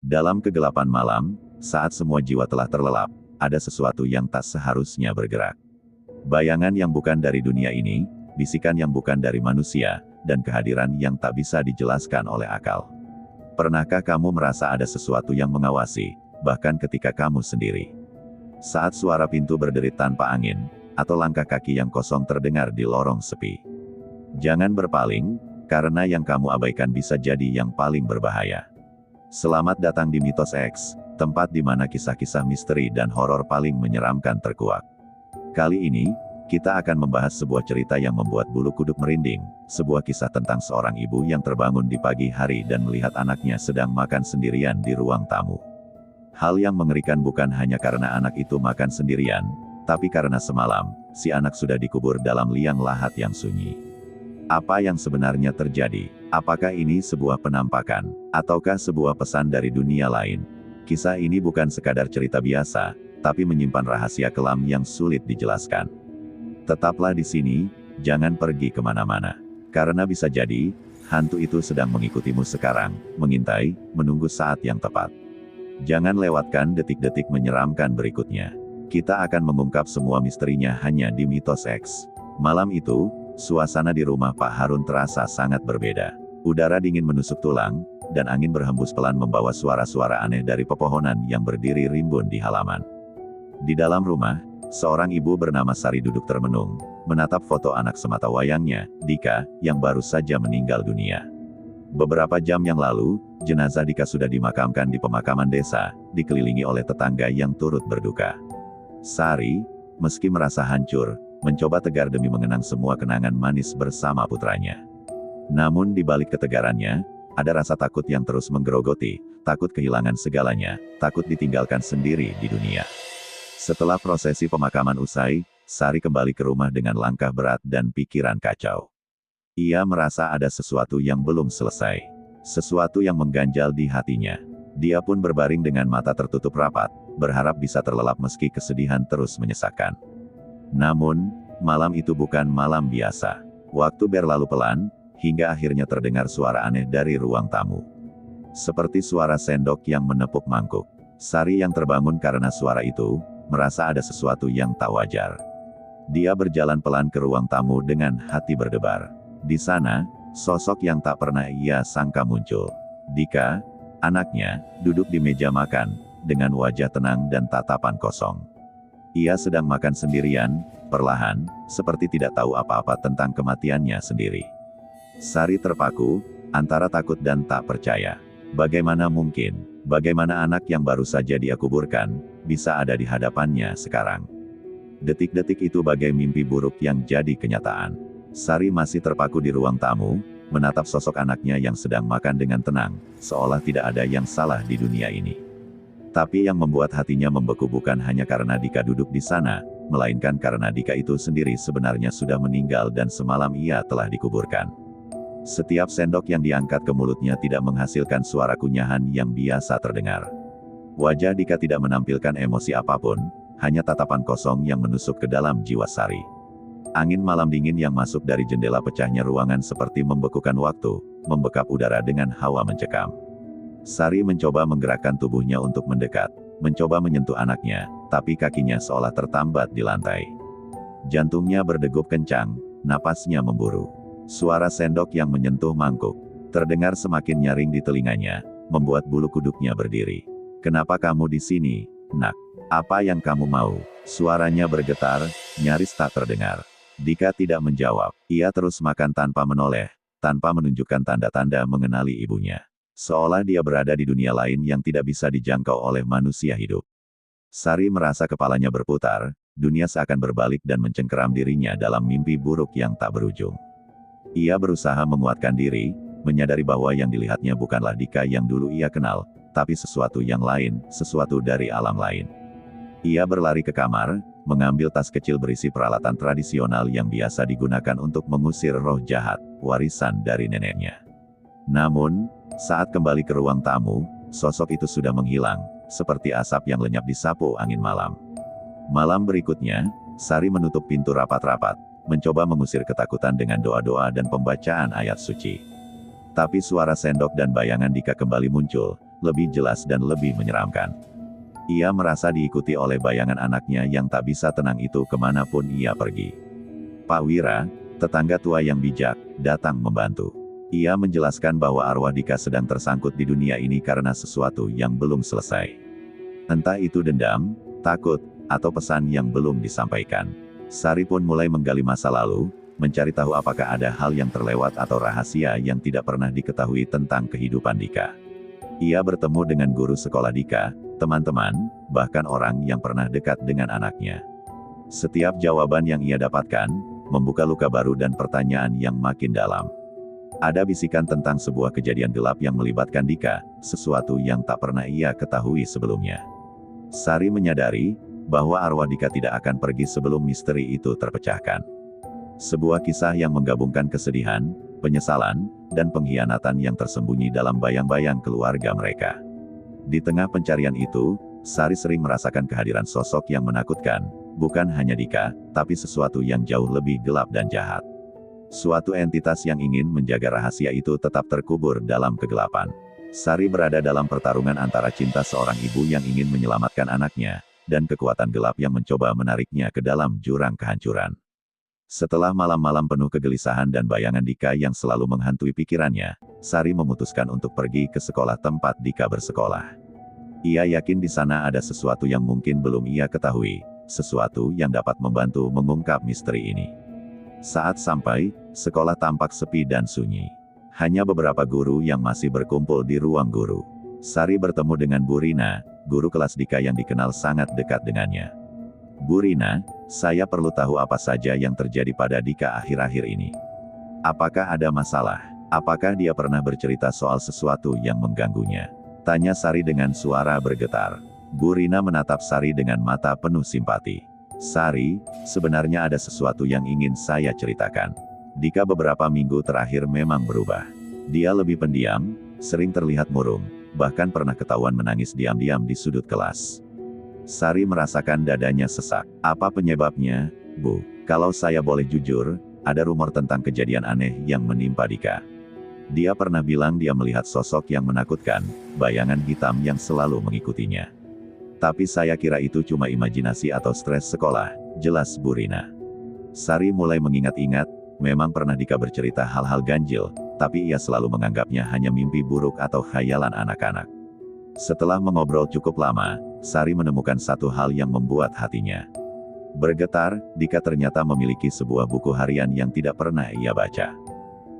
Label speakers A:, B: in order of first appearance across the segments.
A: Dalam kegelapan malam, saat semua jiwa telah terlelap, ada sesuatu yang tak seharusnya bergerak. Bayangan yang bukan dari dunia ini, bisikan yang bukan dari manusia, dan kehadiran yang tak bisa dijelaskan oleh akal. Pernahkah kamu merasa ada sesuatu yang mengawasi, bahkan ketika kamu sendiri? Saat suara pintu berderit tanpa angin, atau langkah kaki yang kosong terdengar di lorong sepi. Jangan berpaling, karena yang kamu abaikan bisa jadi yang paling berbahaya. Selamat datang di Mitos X, tempat di mana kisah-kisah misteri dan horor paling menyeramkan terkuak. Kali ini, kita akan membahas sebuah cerita yang membuat bulu kuduk merinding, sebuah kisah tentang seorang ibu yang terbangun di pagi hari dan melihat anaknya sedang makan sendirian di ruang tamu. Hal yang mengerikan bukan hanya karena anak itu makan sendirian, tapi karena semalam, si anak sudah dikubur dalam liang lahat yang sunyi. Apa yang sebenarnya terjadi? Apakah ini sebuah penampakan, ataukah sebuah pesan dari dunia lain? Kisah ini bukan sekadar cerita biasa, tapi menyimpan rahasia kelam yang sulit dijelaskan. Tetaplah di sini, jangan pergi kemana-mana. Karena bisa jadi, hantu itu sedang mengikutimu sekarang, mengintai, menunggu saat yang tepat. Jangan lewatkan detik-detik menyeramkan berikutnya. Kita akan mengungkap semua misterinya hanya di Mitos X. Malam itu, suasana di rumah Pak Harun terasa sangat berbeda. Udara dingin menusuk tulang, dan angin berhembus pelan membawa suara-suara aneh dari pepohonan yang berdiri rimbun di halaman. Di dalam rumah, seorang ibu bernama Sari duduk termenung, menatap foto anak semata wayangnya, Dika, yang baru saja meninggal dunia. Beberapa jam yang lalu, jenazah Dika sudah dimakamkan di pemakaman desa, dikelilingi oleh tetangga yang turut berduka. Sari, meski merasa hancur, mencoba tegar demi mengenang semua kenangan manis bersama putranya. Namun di balik ketegarannya, ada rasa takut yang terus menggerogoti, takut kehilangan segalanya, takut ditinggalkan sendiri di dunia. Setelah prosesi pemakaman usai, Sari kembali ke rumah dengan langkah berat dan pikiran kacau. Ia merasa ada sesuatu yang belum selesai. Sesuatu yang mengganjal di hatinya. Dia pun berbaring dengan mata tertutup rapat, berharap bisa terlelap meski kesedihan terus menyesakkan. Namun, malam itu bukan malam biasa. Waktu berlalu pelan, hingga akhirnya terdengar suara aneh dari ruang tamu. Seperti suara sendok yang menepuk mangkuk. Sari yang terbangun karena suara itu, merasa ada sesuatu yang tak wajar. Dia berjalan pelan ke ruang tamu dengan hati berdebar. Di sana, sosok yang tak pernah ia sangka muncul. Dika, anaknya, duduk di meja makan, dengan wajah tenang dan tatapan kosong. Ia sedang makan sendirian, perlahan, seperti tidak tahu apa-apa tentang kematiannya sendiri. Sari terpaku, antara takut dan tak percaya. Bagaimana mungkin, bagaimana anak yang baru saja dia kuburkan, bisa ada di hadapannya sekarang? Detik-detik itu bagai mimpi buruk yang jadi kenyataan. Sari masih terpaku di ruang tamu, menatap sosok anaknya yang sedang makan dengan tenang, seolah tidak ada yang salah di dunia ini. Tapi yang membuat hatinya membeku bukan hanya karena Dika duduk di sana, melainkan karena Dika itu sendiri sebenarnya sudah meninggal dan semalam ia telah dikuburkan. Setiap sendok yang diangkat ke mulutnya tidak menghasilkan suara kunyahan yang biasa terdengar. Wajah Dika tidak menampilkan emosi apapun, hanya tatapan kosong yang menusuk ke dalam jiwa Sari. Angin malam dingin yang masuk dari jendela pecahnya ruangan seperti membekukan waktu, membekap udara dengan hawa mencekam. Sari mencoba menggerakkan tubuhnya untuk mendekat, mencoba menyentuh anaknya, tapi kakinya seolah tertambat di lantai. Jantungnya berdegup kencang, napasnya memburu. Suara sendok yang menyentuh mangkuk, terdengar semakin nyaring di telinganya, membuat bulu kuduknya berdiri. "Kenapa kamu di sini, Nak? Apa yang kamu mau?" Suaranya bergetar, nyaris tak terdengar. Dika tidak menjawab, ia terus makan tanpa menoleh, tanpa menunjukkan tanda-tanda mengenali ibunya. Seolah dia berada di dunia lain yang tidak bisa dijangkau oleh manusia hidup. Sari merasa kepalanya berputar, dunia seakan berbalik dan mencengkeram dirinya dalam mimpi buruk yang tak berujung. Ia berusaha menguatkan diri, menyadari bahwa yang dilihatnya bukanlah Dika yang dulu ia kenal, tapi sesuatu yang lain, sesuatu dari alam lain. Ia berlari ke kamar, mengambil tas kecil berisi peralatan tradisional yang biasa digunakan untuk mengusir roh jahat, warisan dari neneknya. Namun, saat kembali ke ruang tamu, sosok itu sudah menghilang, seperti asap yang lenyap disapu angin malam. Malam berikutnya, Sari menutup pintu rapat-rapat, mencoba mengusir ketakutan dengan doa-doa dan pembacaan ayat suci. Tapi suara sendok dan bayangan Dika kembali muncul, lebih jelas dan lebih menyeramkan. Ia merasa diikuti oleh bayangan anaknya yang tak bisa tenang itu kemanapun ia pergi. Pak Wira, tetangga tua yang bijak, datang membantu. Ia menjelaskan bahwa arwah Dika sedang tersangkut di dunia ini karena sesuatu yang belum selesai. Entah itu dendam, takut, atau pesan yang belum disampaikan. Sari pun mulai menggali masa lalu, mencari tahu apakah ada hal yang terlewat atau rahasia yang tidak pernah diketahui tentang kehidupan Dika. Ia bertemu dengan guru sekolah Dika, teman-teman, bahkan orang yang pernah dekat dengan anaknya. Setiap jawaban yang ia dapatkan, membuka luka baru dan pertanyaan yang makin dalam. Ada bisikan tentang sebuah kejadian gelap yang melibatkan Dika, sesuatu yang tak pernah ia ketahui sebelumnya. Sari menyadari bahwa arwah Dika tidak akan pergi sebelum misteri itu terpecahkan. Sebuah kisah yang menggabungkan kesedihan, penyesalan, dan pengkhianatan yang tersembunyi dalam bayang-bayang keluarga mereka. Di tengah pencarian itu, Sari sering merasakan kehadiran sosok yang menakutkan, bukan hanya Dika, tapi sesuatu yang jauh lebih gelap dan jahat. Suatu entitas yang ingin menjaga rahasia itu tetap terkubur dalam kegelapan. Sari berada dalam pertarungan antara cinta seorang ibu yang ingin menyelamatkan anaknya, dan kekuatan gelap yang mencoba menariknya ke dalam jurang kehancuran. Setelah malam-malam penuh kegelisahan dan bayangan Dika yang selalu menghantui pikirannya, Sari memutuskan untuk pergi ke sekolah tempat Dika bersekolah. Ia yakin di sana ada sesuatu yang mungkin belum ia ketahui, sesuatu yang dapat membantu mengungkap misteri ini. Saat sampai, sekolah tampak sepi dan sunyi. Hanya beberapa guru yang masih berkumpul di ruang guru. Sari bertemu dengan Bu Rina, guru kelas Dika yang dikenal sangat dekat dengannya. Bu Rina, saya perlu tahu apa saja yang terjadi pada Dika akhir-akhir ini. Apakah ada masalah? Apakah dia pernah bercerita soal sesuatu yang mengganggunya? Tanya Sari dengan suara bergetar. Bu Rina menatap Sari dengan mata penuh simpati. Sari, sebenarnya ada sesuatu yang ingin saya ceritakan. Dika beberapa minggu terakhir memang berubah. Dia lebih pendiam, sering terlihat murung, bahkan pernah ketahuan menangis diam-diam di sudut kelas. Sari merasakan dadanya sesak. Apa penyebabnya, Bu? Kalau saya boleh jujur, ada rumor tentang kejadian aneh yang menimpa Dika. Dia pernah bilang dia melihat sosok yang menakutkan, bayangan hitam yang selalu mengikutinya. Tapi saya kira itu cuma imajinasi atau stres sekolah, jelas Bu Rina. Sari mulai mengingat-ingat, memang pernah Dika bercerita hal-hal ganjil, tapi ia selalu menganggapnya hanya mimpi buruk atau khayalan anak-anak. Setelah mengobrol cukup lama, Sari menemukan satu hal yang membuat hatinya bergetar. Dika ternyata memiliki sebuah buku harian yang tidak pernah ia baca.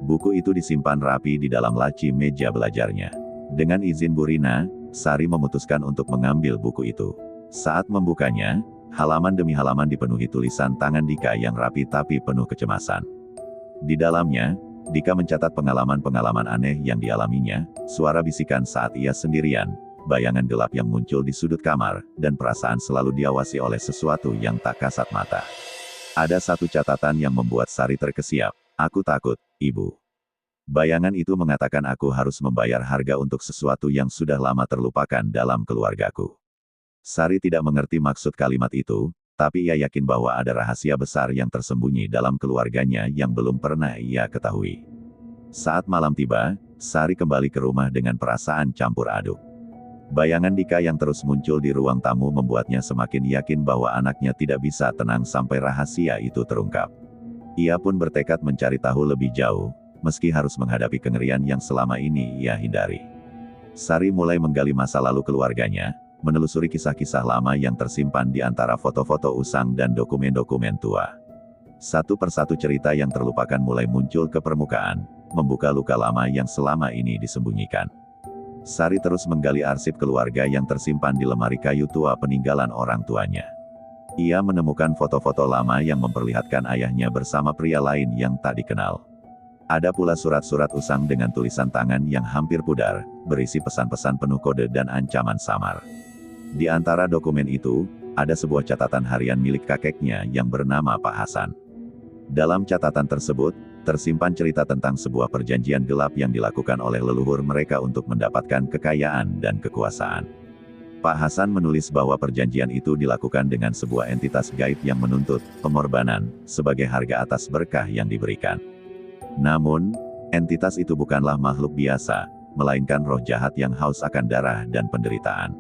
A: Buku itu disimpan rapi di dalam laci meja belajarnya. Dengan izin Bu Rina, Sari memutuskan untuk mengambil buku itu. Saat membukanya, halaman demi halaman dipenuhi tulisan tangan Dika yang rapi tapi penuh kecemasan. Di dalamnya, Dika mencatat pengalaman-pengalaman aneh yang dialaminya, suara bisikan saat ia sendirian, bayangan gelap yang muncul di sudut kamar, dan perasaan selalu diawasi oleh sesuatu yang tak kasat mata. Ada satu catatan yang membuat Sari terkesiap. Aku takut, Ibu. Bayangan itu mengatakan aku harus membayar harga untuk sesuatu yang sudah lama terlupakan dalam keluargaku. Sari tidak mengerti maksud kalimat itu, tapi ia yakin bahwa ada rahasia besar yang tersembunyi dalam keluarganya yang belum pernah ia ketahui. Saat malam tiba, Sari kembali ke rumah dengan perasaan campur aduk. Bayangan Dika yang terus muncul di ruang tamu membuatnya semakin yakin bahwa anaknya tidak bisa tenang sampai rahasia itu terungkap. Ia pun bertekad mencari tahu lebih jauh, meski harus menghadapi kengerian yang selama ini ia hindari. Sari mulai menggali masa lalu keluarganya, menelusuri kisah-kisah lama yang tersimpan di antara foto-foto usang dan dokumen-dokumen tua. Satu persatu cerita yang terlupakan mulai muncul ke permukaan, membuka luka lama yang selama ini disembunyikan. Sari terus menggali arsip keluarga yang tersimpan di lemari kayu tua peninggalan orang tuanya. Ia menemukan foto-foto lama yang memperlihatkan ayahnya bersama pria lain yang tak dikenal. Ada pula surat-surat usang dengan tulisan tangan yang hampir pudar, berisi pesan-pesan penuh kode dan ancaman samar. Di antara dokumen itu, ada sebuah catatan harian milik kakeknya yang bernama Pak Hasan. Dalam catatan tersebut, tersimpan cerita tentang sebuah perjanjian gelap yang dilakukan oleh leluhur mereka untuk mendapatkan kekayaan dan kekuasaan. Pak Hasan menulis bahwa perjanjian itu dilakukan dengan sebuah entitas gaib yang menuntut pengorbanan sebagai harga atas berkah yang diberikan. Namun, entitas itu bukanlah makhluk biasa, melainkan roh jahat yang haus akan darah dan penderitaan.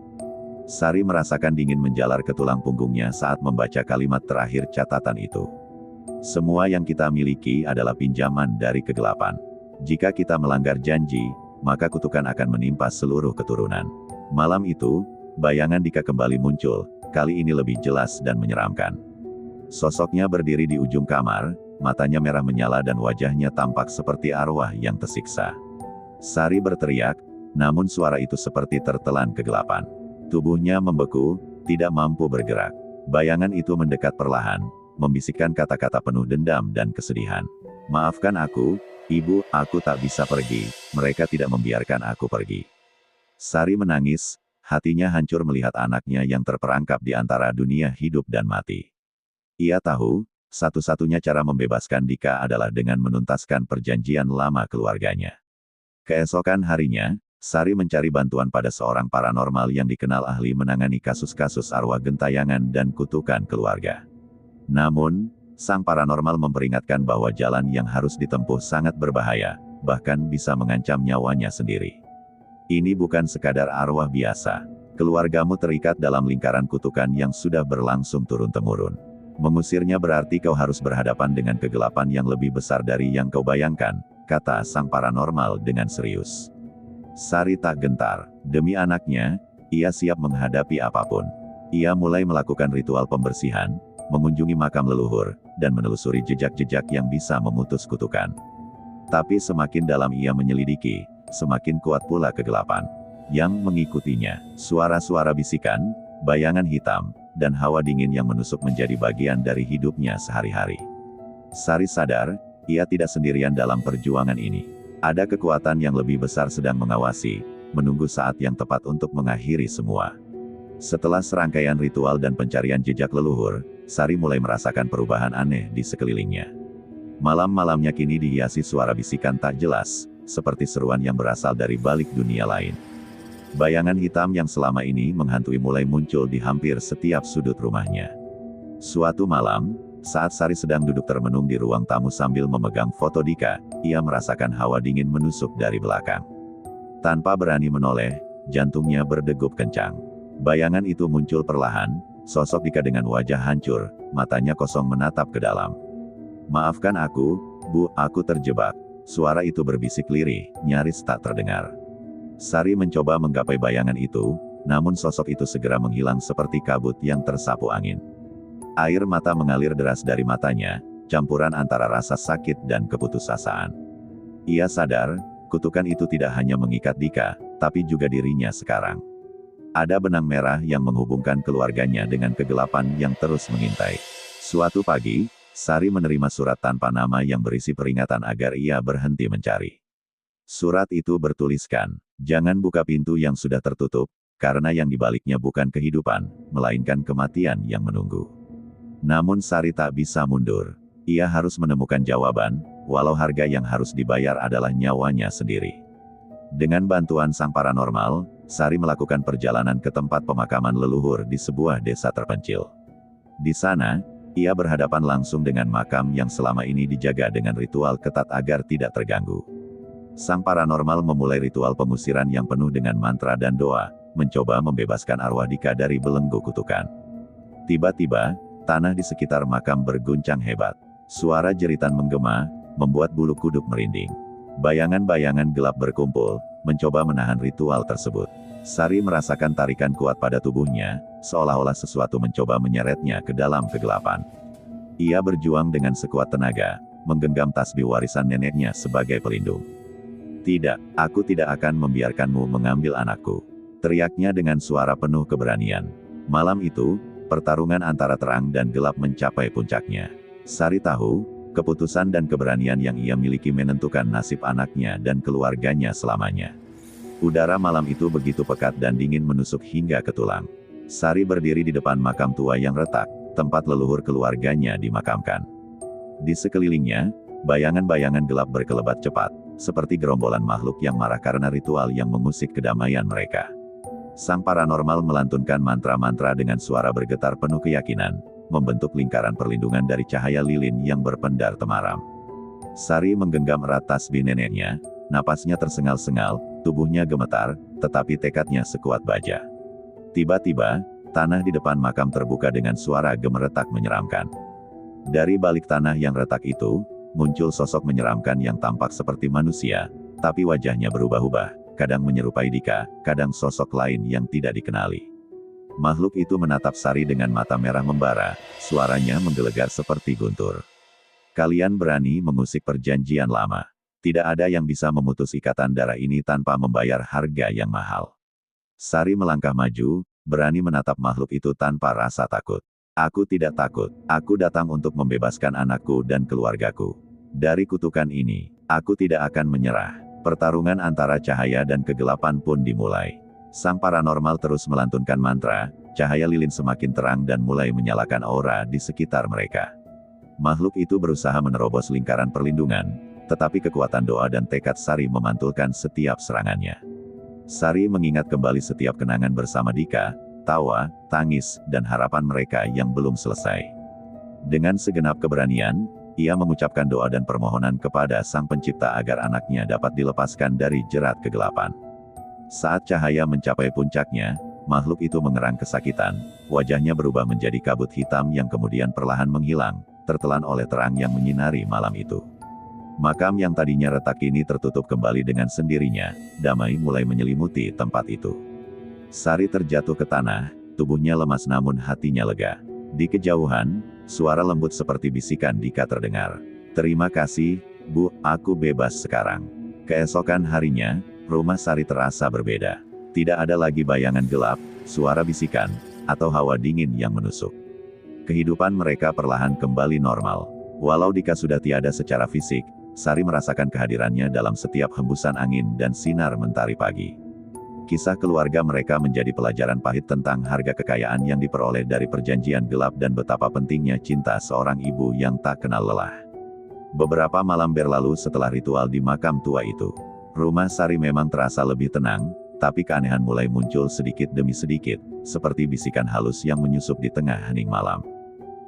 A: Sari merasakan dingin menjalar ke tulang punggungnya saat membaca kalimat terakhir catatan itu. Semua yang kita miliki adalah pinjaman dari kegelapan. Jika kita melanggar janji, maka kutukan akan menimpa seluruh keturunan. Malam itu, bayangan Dika kembali muncul, kali ini lebih jelas dan menyeramkan. Sosoknya berdiri di ujung kamar, matanya merah menyala dan wajahnya tampak seperti arwah yang tersiksa. Sari berteriak, namun suara itu seperti tertelan kegelapan. Tubuhnya membeku, tidak mampu bergerak. Bayangan itu mendekat perlahan, membisikkan kata-kata penuh dendam dan kesedihan. "Maafkan aku, Ibu, aku tak bisa pergi, mereka tidak membiarkan aku pergi." Sari menangis, hatinya hancur melihat anaknya yang terperangkap di antara dunia hidup dan mati. Ia tahu, satu-satunya cara membebaskan Dika adalah dengan menuntaskan perjanjian lama keluarganya. Keesokan harinya, Sari mencari bantuan pada seorang paranormal yang dikenal ahli menangani kasus-kasus arwah gentayangan dan kutukan keluarga. Namun, sang paranormal memperingatkan bahwa jalan yang harus ditempuh sangat berbahaya, bahkan bisa mengancam nyawanya sendiri. "Ini bukan sekadar arwah biasa. Keluargamu terikat dalam lingkaran kutukan yang sudah berlangsung turun-temurun. Mengusirnya berarti kau harus berhadapan dengan kegelapan yang lebih besar dari yang kau bayangkan," kata sang paranormal dengan serius. Sari tak gentar. Demi anaknya, ia siap menghadapi apapun. Ia mulai melakukan ritual pembersihan, mengunjungi makam leluhur, dan menelusuri jejak-jejak yang bisa memutus kutukan. Tapi semakin dalam ia menyelidiki, semakin kuat pula kegelapan yang mengikutinya. Suara-suara bisikan, bayangan hitam, dan hawa dingin yang menusuk menjadi bagian dari hidupnya sehari-hari. Sari sadar, ia tidak sendirian dalam perjuangan ini. Ada kekuatan yang lebih besar sedang mengawasi, menunggu saat yang tepat untuk mengakhiri semua. Setelah serangkaian ritual dan pencarian jejak leluhur, Sari mulai merasakan perubahan aneh di sekelilingnya. Malam-malamnya kini dihiasi suara bisikan tak jelas, seperti seruan yang berasal dari balik dunia lain. Bayangan hitam yang selama ini menghantui mulai muncul di hampir setiap sudut rumahnya. Suatu malam, saat Sari sedang duduk termenung di ruang tamu sambil memegang foto Dika, ia merasakan hawa dingin menusuk dari belakang. Tanpa berani menoleh, jantungnya berdegup kencang. Bayangan itu muncul perlahan, sosok Dika dengan wajah hancur, matanya kosong menatap ke dalam. "Maafkan aku, Bu, aku terjebak." Suara itu berbisik lirih, nyaris tak terdengar. Sari mencoba menggapai bayangan itu, namun sosok itu segera menghilang seperti kabut yang tersapu angin. Air mata mengalir deras dari matanya, campuran antara rasa sakit dan keputusasaan. Ia sadar, kutukan itu tidak hanya mengikat Dika, tapi juga dirinya sekarang. Ada benang merah yang menghubungkan keluarganya dengan kegelapan yang terus mengintai. Suatu pagi, Sari menerima surat tanpa nama yang berisi peringatan agar ia berhenti mencari. Surat itu bertuliskan, "Jangan buka pintu yang sudah tertutup, karena yang dibaliknya bukan kehidupan, melainkan kematian yang menunggu." Namun Sari tak bisa mundur. Ia harus menemukan jawaban, walau harga yang harus dibayar adalah nyawanya sendiri. Dengan bantuan sang paranormal, Sari melakukan perjalanan ke tempat pemakaman leluhur di sebuah desa terpencil. Di sana, ia berhadapan langsung dengan makam yang selama ini dijaga dengan ritual ketat agar tidak terganggu. Sang paranormal memulai ritual pengusiran yang penuh dengan mantra dan doa, mencoba membebaskan arwah Dika dari belenggu kutukan. Tiba-tiba, tanah di sekitar makam berguncang hebat. Suara jeritan menggema, membuat bulu kuduk merinding. Bayangan-bayangan gelap berkumpul, mencoba menahan ritual tersebut. Sari merasakan tarikan kuat pada tubuhnya, seolah-olah sesuatu mencoba menyeretnya ke dalam kegelapan. Ia berjuang dengan sekuat tenaga, menggenggam tasbih warisan neneknya sebagai pelindung. "Tidak, aku tidak akan membiarkanmu mengambil anakku," teriaknya dengan suara penuh keberanian. Malam itu, pertarungan antara terang dan gelap mencapai puncaknya. Sari tahu, keputusan dan keberanian yang ia miliki menentukan nasib anaknya dan keluarganya selamanya. Udara malam itu begitu pekat dan dingin menusuk hingga ke tulang. Sari berdiri di depan makam tua yang retak, tempat leluhur keluarganya dimakamkan. Di sekelilingnya, bayangan-bayangan gelap berkelebat cepat, seperti gerombolan makhluk yang marah karena ritual yang mengusik kedamaian mereka. Sang paranormal melantunkan mantra-mantra dengan suara bergetar penuh keyakinan, membentuk lingkaran perlindungan dari cahaya lilin yang berpendar temaram. Sari menggenggam erat tasbih neneknya, Napasnya tersengal-sengal, tubuhnya gemetar, tetapi tekadnya sekuat baja. Tiba-tiba, tanah di depan makam terbuka dengan suara gemeretak menyeramkan. Dari balik tanah yang retak itu, muncul sosok menyeramkan yang tampak seperti manusia, tapi wajahnya berubah-ubah, kadang menyerupai Dika, kadang sosok lain yang tidak dikenali. Makhluk itu menatap Sari dengan mata merah membara, suaranya menggelegar seperti guntur. Kalian berani mengusik perjanjian lama. Tidak ada yang bisa memutus ikatan darah ini tanpa membayar harga yang mahal. Sari melangkah maju, berani menatap makhluk itu tanpa rasa takut. Aku tidak takut, aku datang untuk membebaskan anakku dan keluargaku. Dari kutukan ini, aku tidak akan menyerah. Pertarungan antara cahaya dan kegelapan pun dimulai. Sang paranormal terus melantunkan mantra, cahaya lilin semakin terang dan mulai menyalakan aura di sekitar mereka. Makhluk itu berusaha menerobos lingkaran perlindungan, tetapi kekuatan doa dan tekad Sari memantulkan setiap serangannya. Sari mengingat kembali setiap kenangan bersama Dika, tawa, tangis, dan harapan mereka yang belum selesai. Dengan segenap keberanian, ia mengucapkan doa dan permohonan kepada Sang Pencipta agar anaknya dapat dilepaskan dari jerat kegelapan. Saat cahaya mencapai puncaknya, makhluk itu mengerang kesakitan, wajahnya berubah menjadi kabut hitam yang kemudian perlahan menghilang, tertelan oleh terang yang menyinari malam itu. Makam yang tadinya retak kini tertutup kembali dengan sendirinya, damai mulai menyelimuti tempat itu. Sari terjatuh ke tanah, tubuhnya lemas namun hatinya lega. Di kejauhan, suara lembut seperti bisikan Dika terdengar. Terima kasih, Bu, aku bebas sekarang. Keesokan harinya, rumah Sari terasa berbeda. Tidak ada lagi bayangan gelap, suara bisikan, atau hawa dingin yang menusuk. Kehidupan mereka perlahan kembali normal. Walau Dika sudah tiada secara fisik, Sari merasakan kehadirannya dalam setiap hembusan angin dan sinar mentari pagi. Kisah keluarga mereka menjadi pelajaran pahit tentang harga kekayaan yang diperoleh dari perjanjian gelap dan betapa pentingnya cinta seorang ibu yang tak kenal lelah. Beberapa malam berlalu setelah ritual di makam tua itu. Rumah Sari memang terasa lebih tenang, tapi keanehan mulai muncul sedikit demi sedikit, seperti bisikan halus yang menyusup di tengah hening malam.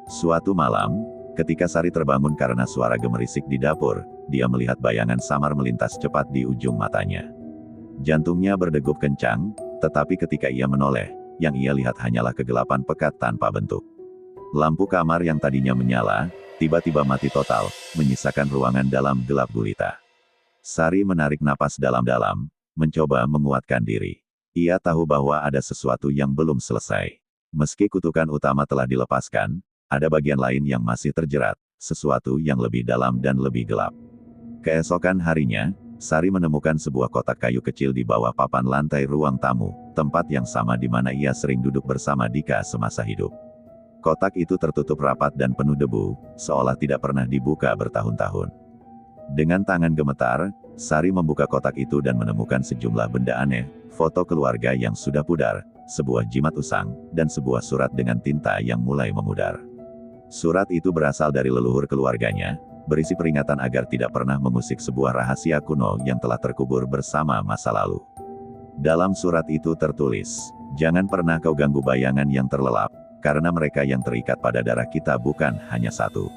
A: Suatu malam, ketika Sari terbangun karena suara gemerisik di dapur, dia melihat bayangan samar melintas cepat di ujung matanya. Jantungnya berdegup kencang, tetapi ketika ia menoleh, yang ia lihat hanyalah kegelapan pekat tanpa bentuk. Lampu kamar yang tadinya menyala, tiba-tiba mati total, menyisakan ruangan dalam gelap gulita. Sari menarik napas dalam-dalam, mencoba menguatkan diri. Ia tahu bahwa ada sesuatu yang belum selesai. Meski kutukan utama telah dilepaskan, ada bagian lain yang masih terjerat, sesuatu yang lebih dalam dan lebih gelap. Keesokan harinya, Sari menemukan sebuah kotak kayu kecil di bawah papan lantai ruang tamu, tempat yang sama di mana ia sering duduk bersama Dika semasa hidup. Kotak itu tertutup rapat dan penuh debu, seolah tidak pernah dibuka bertahun-tahun. Dengan tangan gemetar, Sari membuka kotak itu dan menemukan sejumlah benda aneh, foto keluarga yang sudah pudar, sebuah jimat usang, dan sebuah surat dengan tinta yang mulai memudar. Surat itu berasal dari leluhur keluarganya, berisi peringatan agar tidak pernah mengusik sebuah rahasia kuno yang telah terkubur bersama masa lalu. Dalam surat itu tertulis, "Jangan pernah kau ganggu bayangan yang terlelap, karena mereka yang terikat pada darah kita bukan hanya satu.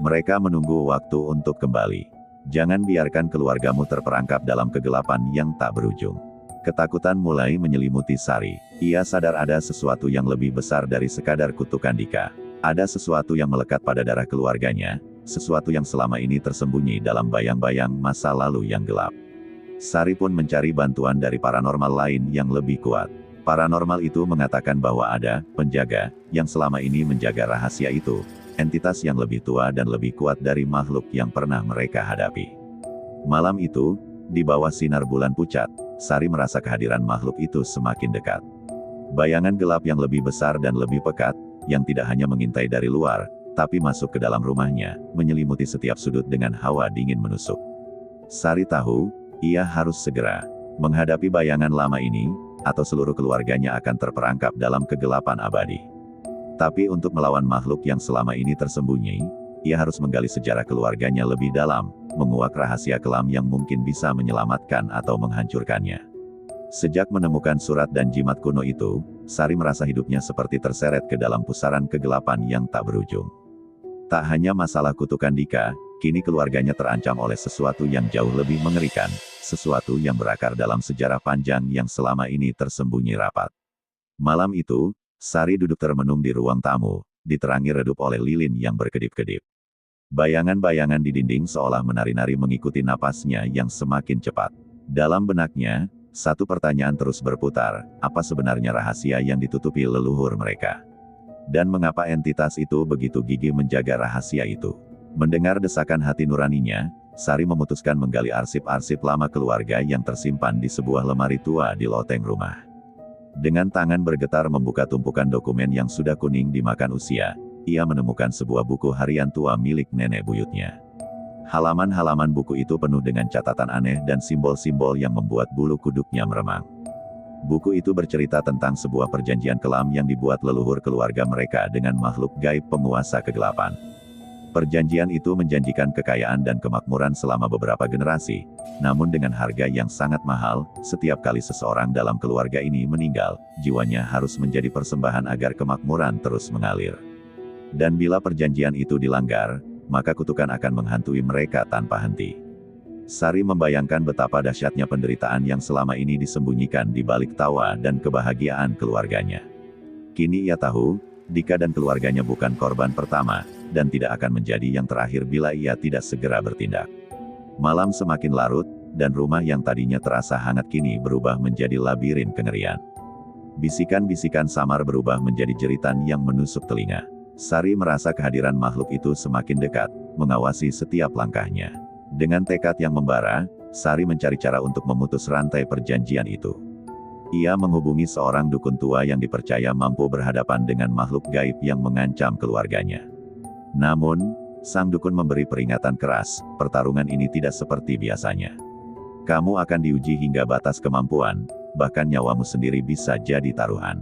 A: Mereka menunggu waktu untuk kembali. Jangan biarkan keluargamu terperangkap dalam kegelapan yang tak berujung." Ketakutan mulai menyelimuti Sari. Ia sadar ada sesuatu yang lebih besar dari sekadar kutukan Dika. Ada sesuatu yang melekat pada darah keluarganya, sesuatu yang selama ini tersembunyi dalam bayang-bayang masa lalu yang gelap. Sari pun mencari bantuan dari paranormal lain yang lebih kuat. Paranormal itu mengatakan bahwa ada penjaga yang selama ini menjaga rahasia itu, entitas yang lebih tua dan lebih kuat dari makhluk yang pernah mereka hadapi. Malam itu, di bawah sinar bulan pucat, Sari merasa kehadiran makhluk itu semakin dekat. Bayangan gelap yang lebih besar dan lebih pekat, yang tidak hanya mengintai dari luar, tapi masuk ke dalam rumahnya, menyelimuti setiap sudut dengan hawa dingin menusuk. Sari tahu, ia harus segera menghadapi bayangan lama ini, atau seluruh keluarganya akan terperangkap dalam kegelapan abadi. Tapi untuk melawan makhluk yang selama ini tersembunyi, ia harus menggali sejarah keluarganya lebih dalam, menguak rahasia kelam yang mungkin bisa menyelamatkan atau menghancurkannya. Sejak menemukan surat dan jimat kuno itu, Sari merasa hidupnya seperti terseret ke dalam pusaran kegelapan yang tak berujung. Tak hanya masalah kutukan Dika, kini keluarganya terancam oleh sesuatu yang jauh lebih mengerikan, sesuatu yang berakar dalam sejarah panjang yang selama ini tersembunyi rapat. Malam itu, Sari duduk termenung di ruang tamu, diterangi redup oleh lilin yang berkedip-kedip. Bayangan-bayangan di dinding seolah menari-nari mengikuti napasnya yang semakin cepat. Dalam benaknya, satu pertanyaan terus berputar, apa sebenarnya rahasia yang ditutupi leluhur mereka? Dan mengapa entitas itu begitu gigih menjaga rahasia itu? Mendengar desakan hati nuraninya, Sari memutuskan menggali arsip-arsip lama keluarga yang tersimpan di sebuah lemari tua di loteng rumah. Dengan tangan bergetar membuka tumpukan dokumen yang sudah kuning dimakan usia, ia menemukan sebuah buku harian tua milik nenek buyutnya. Halaman-halaman buku itu penuh dengan catatan aneh dan simbol-simbol yang membuat bulu kuduknya meremang. Buku itu bercerita tentang sebuah perjanjian kelam yang dibuat leluhur keluarga mereka dengan makhluk gaib penguasa kegelapan. Perjanjian itu menjanjikan kekayaan dan kemakmuran selama beberapa generasi, namun dengan harga yang sangat mahal. Setiap kali seseorang dalam keluarga ini meninggal, jiwanya harus menjadi persembahan agar kemakmuran terus mengalir. Dan bila perjanjian itu dilanggar, maka kutukan akan menghantui mereka tanpa henti. Sari membayangkan betapa dahsyatnya penderitaan yang selama ini disembunyikan di balik tawa dan kebahagiaan keluarganya. Kini ia tahu, Dika dan keluarganya bukan korban pertama, dan tidak akan menjadi yang terakhir bila ia tidak segera bertindak. Malam semakin larut, dan rumah yang tadinya terasa hangat kini berubah menjadi labirin kengerian. Bisikan-bisikan samar berubah menjadi jeritan yang menusuk telinga. Sari merasa kehadiran makhluk itu semakin dekat, mengawasi setiap langkahnya. Dengan tekad yang membara, Sari mencari cara untuk memutus rantai perjanjian itu. Ia menghubungi seorang dukun tua yang dipercaya mampu berhadapan dengan makhluk gaib yang mengancam keluarganya. Namun, sang dukun memberi peringatan keras, pertarungan ini tidak seperti biasanya. Kamu akan diuji hingga batas kemampuan, bahkan nyawamu sendiri bisa jadi taruhan.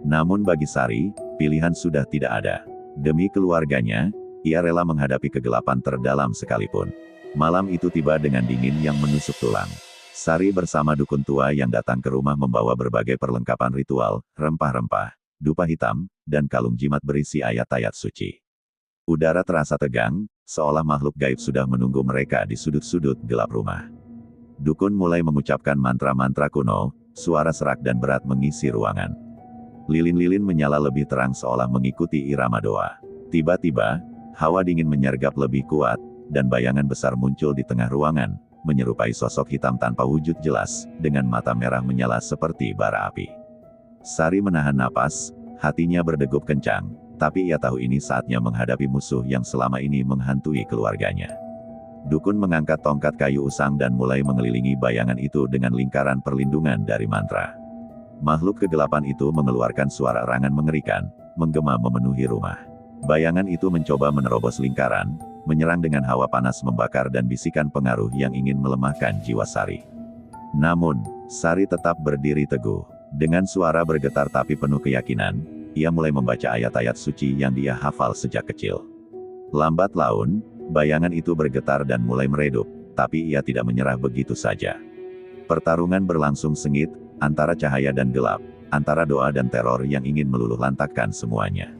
A: Namun bagi Sari, pilihan sudah tidak ada. Demi keluarganya, ia rela menghadapi kegelapan terdalam sekalipun. Malam itu tiba dengan dingin yang menusuk tulang. Sari bersama dukun tua yang datang ke rumah membawa berbagai perlengkapan ritual, rempah-rempah, dupa hitam, dan kalung jimat berisi ayat-ayat suci. Udara terasa tegang, seolah makhluk gaib sudah menunggu mereka di sudut-sudut gelap rumah. Dukun mulai mengucapkan mantra-mantra kuno, suara serak dan berat mengisi ruangan. Lilin-lilin menyala lebih terang seolah mengikuti irama doa. Tiba-tiba, hawa dingin menyergap lebih kuat, dan bayangan besar muncul di tengah ruangan, menyerupai sosok hitam tanpa wujud jelas, dengan mata merah menyala seperti bara api. Sari menahan napas, hatinya berdegup kencang, tapi ia tahu ini saatnya menghadapi musuh yang selama ini menghantui keluarganya. Dukun mengangkat tongkat kayu usang dan mulai mengelilingi bayangan itu dengan lingkaran perlindungan dari mantra. Makhluk kegelapan itu mengeluarkan suara erangan mengerikan, menggema memenuhi rumah. Bayangan itu mencoba menerobos lingkaran, menyerang dengan hawa panas membakar dan bisikan pengaruh yang ingin melemahkan jiwa Sari. Namun, Sari tetap berdiri teguh. Dengan suara bergetar tapi penuh keyakinan, ia mulai membaca ayat-ayat suci yang dia hafal sejak kecil. Lambat laun, bayangan itu bergetar dan mulai meredup, tapi ia tidak menyerah begitu saja. Pertarungan berlangsung sengit, antara cahaya dan gelap, antara doa dan teror yang ingin meluluh lantakkan semuanya.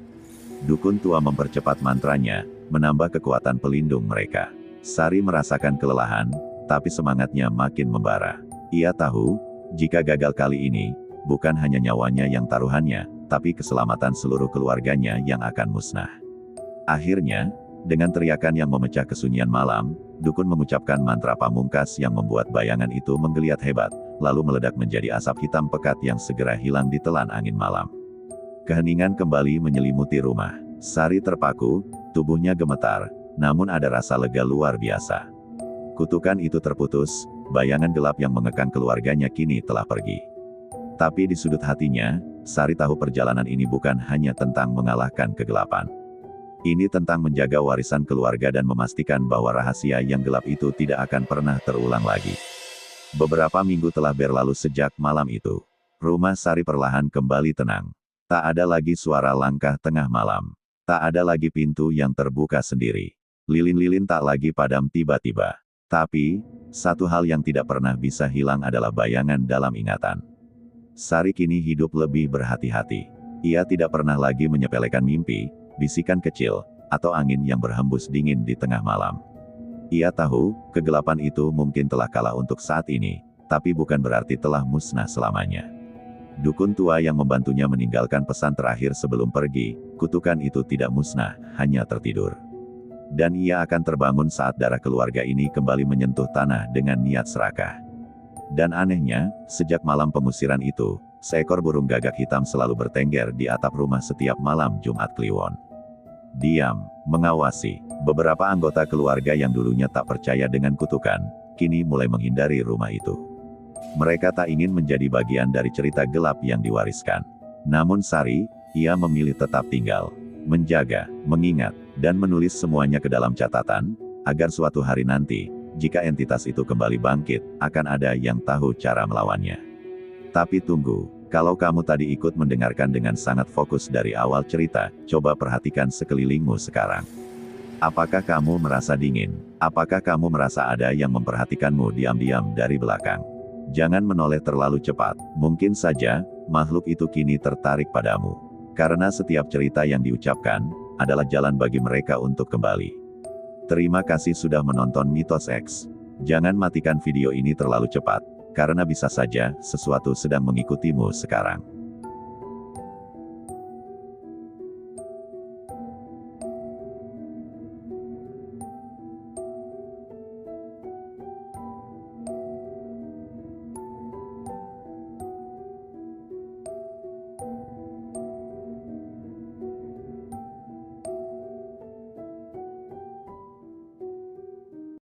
A: Dukun tua mempercepat mantranya, menambah kekuatan pelindung mereka. Sari merasakan kelelahan, tapi semangatnya makin membara. Ia tahu, jika gagal kali ini, bukan hanya nyawanya yang taruhannya, tapi keselamatan seluruh keluarganya yang akan musnah. Akhirnya, dengan teriakan yang memecah kesunyian malam, dukun mengucapkan mantra pamungkas yang membuat bayangan itu menggeliat hebat, lalu meledak menjadi asap hitam pekat yang segera hilang ditelan angin malam. Keheningan kembali menyelimuti rumah. Sari terpaku, tubuhnya gemetar, namun ada rasa lega luar biasa. Kutukan itu terputus, bayangan gelap yang mengekang keluarganya kini telah pergi. Tapi di sudut hatinya, Sari tahu perjalanan ini bukan hanya tentang mengalahkan kegelapan. Ini tentang menjaga warisan keluarga dan memastikan bahwa rahasia yang gelap itu tidak akan pernah terulang lagi. Beberapa minggu telah berlalu sejak malam itu. Rumah Sari perlahan kembali tenang. Tak ada lagi suara langkah tengah malam. Tak ada lagi pintu yang terbuka sendiri. Lilin-lilin tak lagi padam tiba-tiba. Tapi, satu hal yang tidak pernah bisa hilang adalah bayangan dalam ingatan. Sari kini hidup lebih berhati-hati. Ia tidak pernah lagi menyepelekan mimpi, bisikan kecil, atau angin yang berhembus dingin di tengah malam. Ia tahu, kegelapan itu mungkin telah kalah untuk saat ini, tapi bukan berarti telah musnah selamanya. Dukun tua yang membantunya meninggalkan pesan terakhir sebelum pergi, kutukan itu tidak musnah, hanya tertidur. Dan ia akan terbangun saat darah keluarga ini kembali menyentuh tanah dengan niat serakah. Dan anehnya, sejak malam pengusiran itu, seekor burung gagak hitam selalu bertengger di atap rumah setiap malam Jumat Kliwon. Diam, mengawasi. Beberapa anggota keluarga yang dulunya tak percaya dengan kutukan, kini mulai menghindari rumah itu. Mereka tak ingin menjadi bagian dari cerita gelap yang diwariskan. Namun Sari, ia memilih tetap tinggal, menjaga, mengingat, dan menulis semuanya ke dalam catatan, agar suatu hari nanti, jika entitas itu kembali bangkit, akan ada yang tahu cara melawannya. Tapi tunggu, kalau kamu tadi ikut mendengarkan dengan sangat fokus dari awal cerita, coba perhatikan sekelilingmu sekarang. Apakah kamu merasa dingin? Apakah kamu merasa ada yang memperhatikanmu diam-diam dari belakang? Jangan menoleh terlalu cepat, mungkin saja, makhluk itu kini tertarik padamu. Karena setiap cerita yang diucapkan, adalah jalan bagi mereka untuk kembali. Terima kasih sudah menonton Mitos X. Jangan matikan video ini terlalu cepat, karena bisa saja sesuatu sedang mengikutimu sekarang.